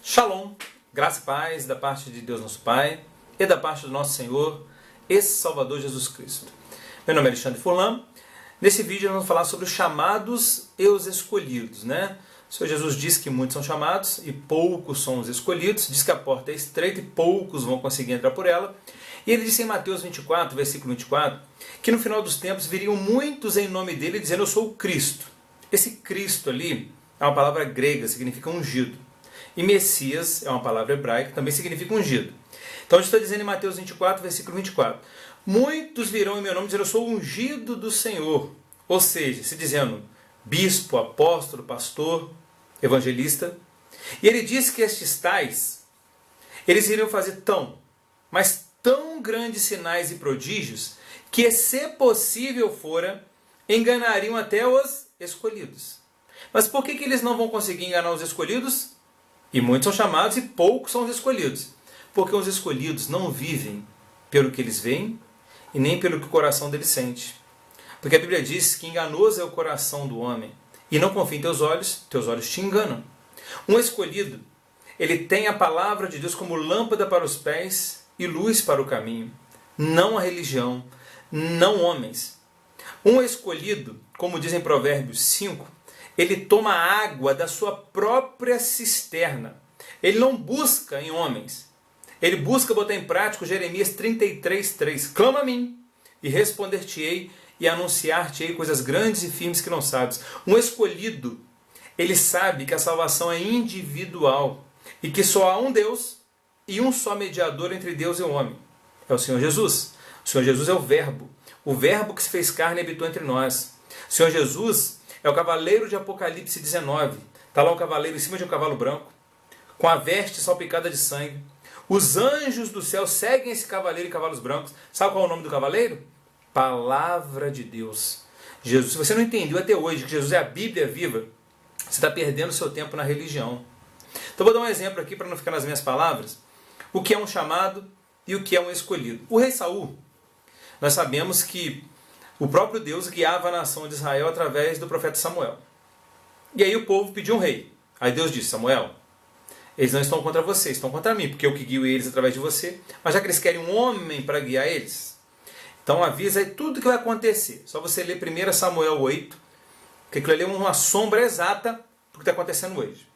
Shalom, graça e paz da parte de Deus nosso Pai e da parte do nosso Senhor e Salvador Jesus Cristo. Meu nome é Alexandre Furlan. Nesse vídeo nós vamos falar sobre os chamados e os escolhidos, né? O Senhor Jesus diz que muitos são chamados e poucos são os escolhidos. Diz que a porta é estreita e poucos vão conseguir entrar por ela. E ele disse em Mateus 24, versículo 24, que no final dos tempos viriam muitos em nome dele dizendo: eu sou o Cristo. Esse Cristo ali é uma palavra grega, significa ungido. E Messias é uma palavra hebraica, também significa ungido. Então, está dizendo em Mateus 24, versículo 24. Muitos virão em meu nome dizendo: eu sou ungido do Senhor. Ou seja, se dizendo bispo, apóstolo, pastor, evangelista. E ele diz que estes tais, eles iriam fazer mas tão grandes sinais e prodígios, que se possível fora, enganariam até os escolhidos. Mas por que eles não vão conseguir enganar os escolhidos? E muitos são chamados e poucos são os escolhidos. Porque os escolhidos não vivem pelo que eles veem e nem pelo que o coração deles sente. Porque a Bíblia diz que enganoso é o coração do homem. E não confia em teus olhos te enganam. Um escolhido, ele tem a palavra de Deus como lâmpada para os pés e luz para o caminho. Não a religião, não homens. Um escolhido, como diz em Provérbios 5, ele toma água da sua própria cisterna. Ele não busca em homens. Ele busca botar em prática o Jeremias 33:3. Clama a mim, e responder-te-ei, e anunciar-te-ei coisas grandes e firmes que não sabes. Um escolhido, ele sabe que a salvação é individual, e que só há um Deus, e um só mediador entre Deus e o homem. É o Senhor Jesus. O Senhor Jesus é o Verbo que se fez carne e habitou entre nós. O Senhor Jesus é o cavaleiro de Apocalipse 19. Está lá o cavaleiro em cima de um cavalo branco, com a veste salpicada de sangue. Os anjos do céu seguem esse cavaleiro em cavalos brancos. Sabe qual é o nome do cavaleiro? Palavra de Deus. Jesus, se você não entendeu até hoje que Jesus é a Bíblia viva, você está perdendo seu tempo na religião. Então vou dar um exemplo aqui para não ficar nas minhas palavras. O que é um chamado e o que é um escolhido. O rei Saul, nós sabemos que o próprio Deus guiava a nação de Israel através do profeta Samuel. E aí o povo pediu um rei. Aí Deus disse: Samuel, eles não estão contra você, estão contra mim, porque eu que guio eles através de você. Mas já que eles querem um homem para guiar eles, então avisa aí tudo o que vai acontecer. Só você ler 1 Samuel 8, que aquilo ali é uma sombra exata do que está acontecendo hoje.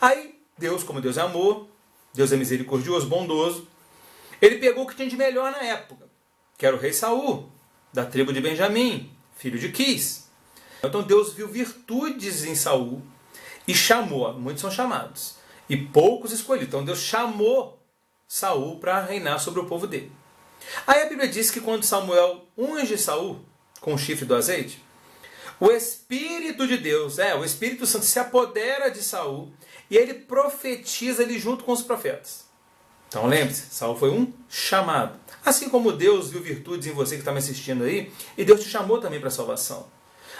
Aí Deus, como Deus é amor, Deus é misericordioso, bondoso, ele pegou o que tinha de melhor na época, que era o rei Saul, da tribo de Benjamim, filho de Quis. Então Deus viu virtudes em Saul e chamou. Muitos são chamados e poucos escolhidos. Então Deus chamou Saul para reinar sobre o povo dele. Aí a Bíblia diz que quando Samuel unge Saul com o chifre do azeite, o Espírito de Deus, o Espírito Santo, se apodera de Saul e ele profetiza ali junto com os profetas. Então lembre-se, Saul foi um chamado. Assim como Deus viu virtudes em você que está me assistindo aí, e Deus te chamou também para a salvação.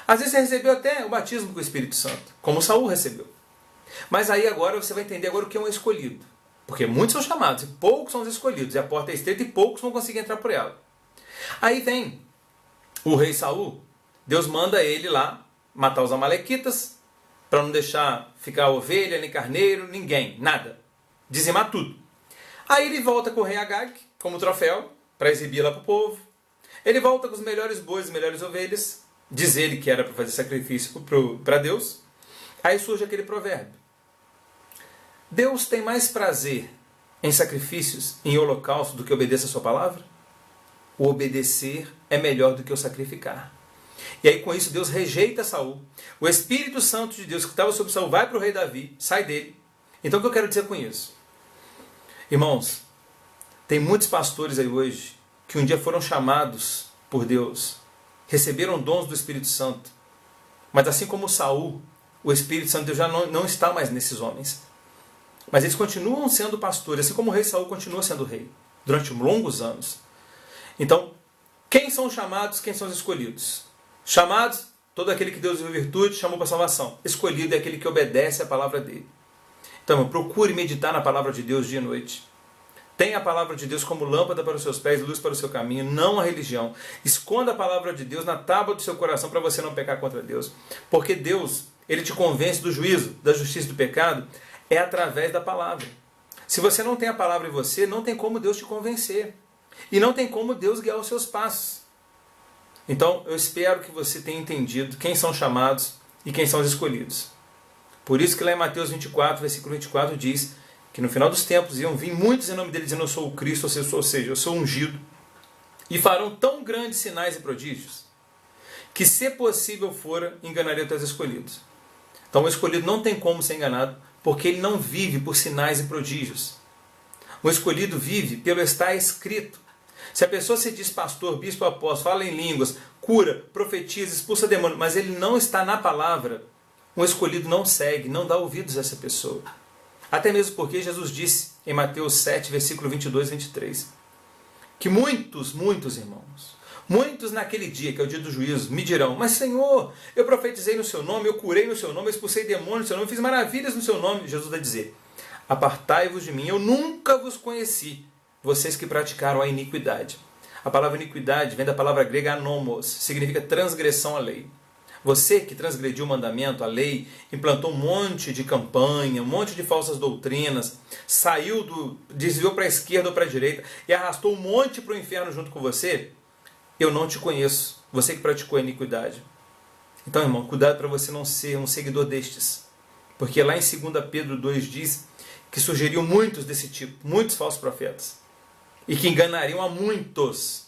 Às vezes você recebeu até o batismo com o Espírito Santo, como Saul recebeu. Mas aí agora você vai entender agora o que é um escolhido. Porque muitos são chamados e poucos são os escolhidos. E a porta é estreita e poucos vão conseguir entrar por ela. Aí vem o rei Saul, Deus manda ele lá matar os amalequitas, para não deixar ficar ovelha, nem carneiro, ninguém, nada. Dizimar tudo. Aí ele volta com o rei Agag, como troféu, para exibir lá para o povo. Ele volta com os melhores bois, as melhores ovelhas, diz ele que era para fazer sacrifício para Deus. Aí surge aquele provérbio: Deus tem mais prazer em sacrifícios, em holocausto, do que obedecer a sua palavra? O obedecer é melhor do que o sacrificar. E aí com isso Deus rejeita Saul. O Espírito Santo de Deus que estava sobre Saul vai para o rei Davi, sai dele. Então o que eu quero dizer com isso? Irmãos, tem muitos pastores aí hoje que um dia foram chamados por Deus, receberam dons do Espírito Santo, mas assim como Saul, o Espírito Santo de Deus já não está mais nesses homens. Mas eles continuam sendo pastores, assim como o rei Saul continua sendo rei, durante longos anos. Então, quem são os chamados, quem são os escolhidos? Chamados, todo aquele que Deus deu virtude, chamou para a salvação. Escolhido é aquele que obedece à palavra dele. Então, procure meditar na palavra de Deus dia e noite. Tenha a palavra de Deus como lâmpada para os seus pés, luz para o seu caminho, não a religião. Esconda a palavra de Deus na tábua do seu coração para você não pecar contra Deus. Porque Deus, ele te convence do juízo, da justiça e do pecado, é através da palavra. Se você não tem a palavra em você, não tem como Deus te convencer. E não tem como Deus guiar os seus passos. Então, eu espero que você tenha entendido quem são chamados e quem são os escolhidos. Por isso que lá em Mateus 24, versículo 24, diz que no final dos tempos iam vir muitos em nome dele dizendo: eu sou o Cristo, ou seja, eu sou ungido. E farão tão grandes sinais e prodígios, que se possível fora, enganaria os escolhidos. Então o escolhido não tem como ser enganado, porque ele não vive por sinais e prodígios. O escolhido vive pelo estar escrito. Se a pessoa se diz pastor, bispo, apóstolo, fala em línguas, cura, profetiza, expulsa demônio, mas ele não está na palavra, o escolhido não segue, não dá ouvidos a essa pessoa. Até mesmo porque Jesus disse em Mateus 7, versículo 22 e 23, que muitos irmãos, muitos naquele dia, que é o dia do juízo, me dirão: mas Senhor, eu profetizei no seu nome, eu curei no seu nome, eu expulsei demônios no seu nome, eu fiz maravilhas no seu nome. Jesus vai dizer: apartai-vos de mim, eu nunca vos conheci, vocês que praticaram a iniquidade. A palavra iniquidade vem da palavra grega anomos, significa transgressão à lei. Você que transgrediu o mandamento, a lei, implantou um monte de campanha, um monte de falsas doutrinas, desviou para a esquerda ou para a direita e arrastou um monte para o inferno junto com você, eu não te conheço, você que praticou a iniquidade. Então, irmão, cuidado para você não ser um seguidor destes. Porque lá em 2 Pedro 2 diz que surgiriam muitos desse tipo, muitos falsos profetas, e que enganariam a muitos.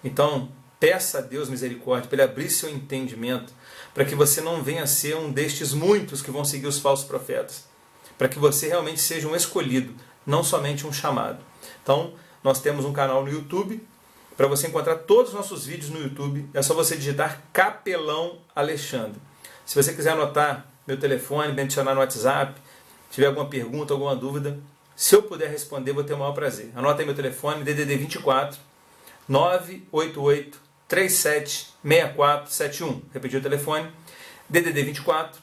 Então, peça a Deus misericórdia para Ele abrir seu entendimento, para que você não venha a ser um destes muitos que vão seguir os falsos profetas. Para que você realmente seja um escolhido, não somente um chamado. Então, nós temos um canal no YouTube. Para você encontrar todos os nossos vídeos no YouTube, é só você digitar Capelão Alexandre. Se você quiser anotar meu telefone, me adicionar no WhatsApp, tiver alguma pergunta, alguma dúvida, se eu puder responder, vou ter o maior prazer. Anota aí meu telefone, DDD 24 988 37 6471. Repetir o telefone, DDD 24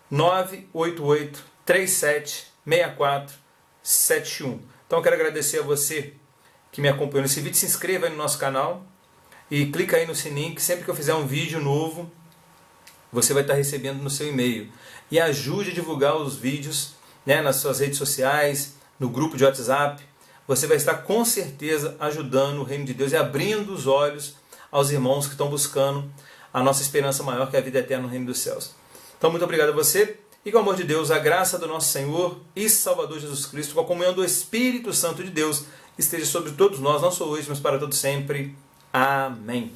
988 37 6471. Então eu quero agradecer a você que me acompanhou nesse vídeo. Se inscreva aí no nosso canal e clica aí no sininho, que sempre que eu fizer um vídeo novo, você vai estar recebendo no seu e-mail. E ajude a divulgar os vídeos, né, nas suas redes sociais, no grupo de WhatsApp. Você vai estar com certeza ajudando o reino de Deus e abrindo os olhos aos irmãos que estão buscando a nossa esperança maior, que é a vida eterna no reino dos céus. Então, muito obrigado a você. E com o amor de Deus, a graça do nosso Senhor e Salvador Jesus Cristo, com a comunhão do Espírito Santo de Deus, esteja sobre todos nós, não só hoje, mas para todo sempre. Amém.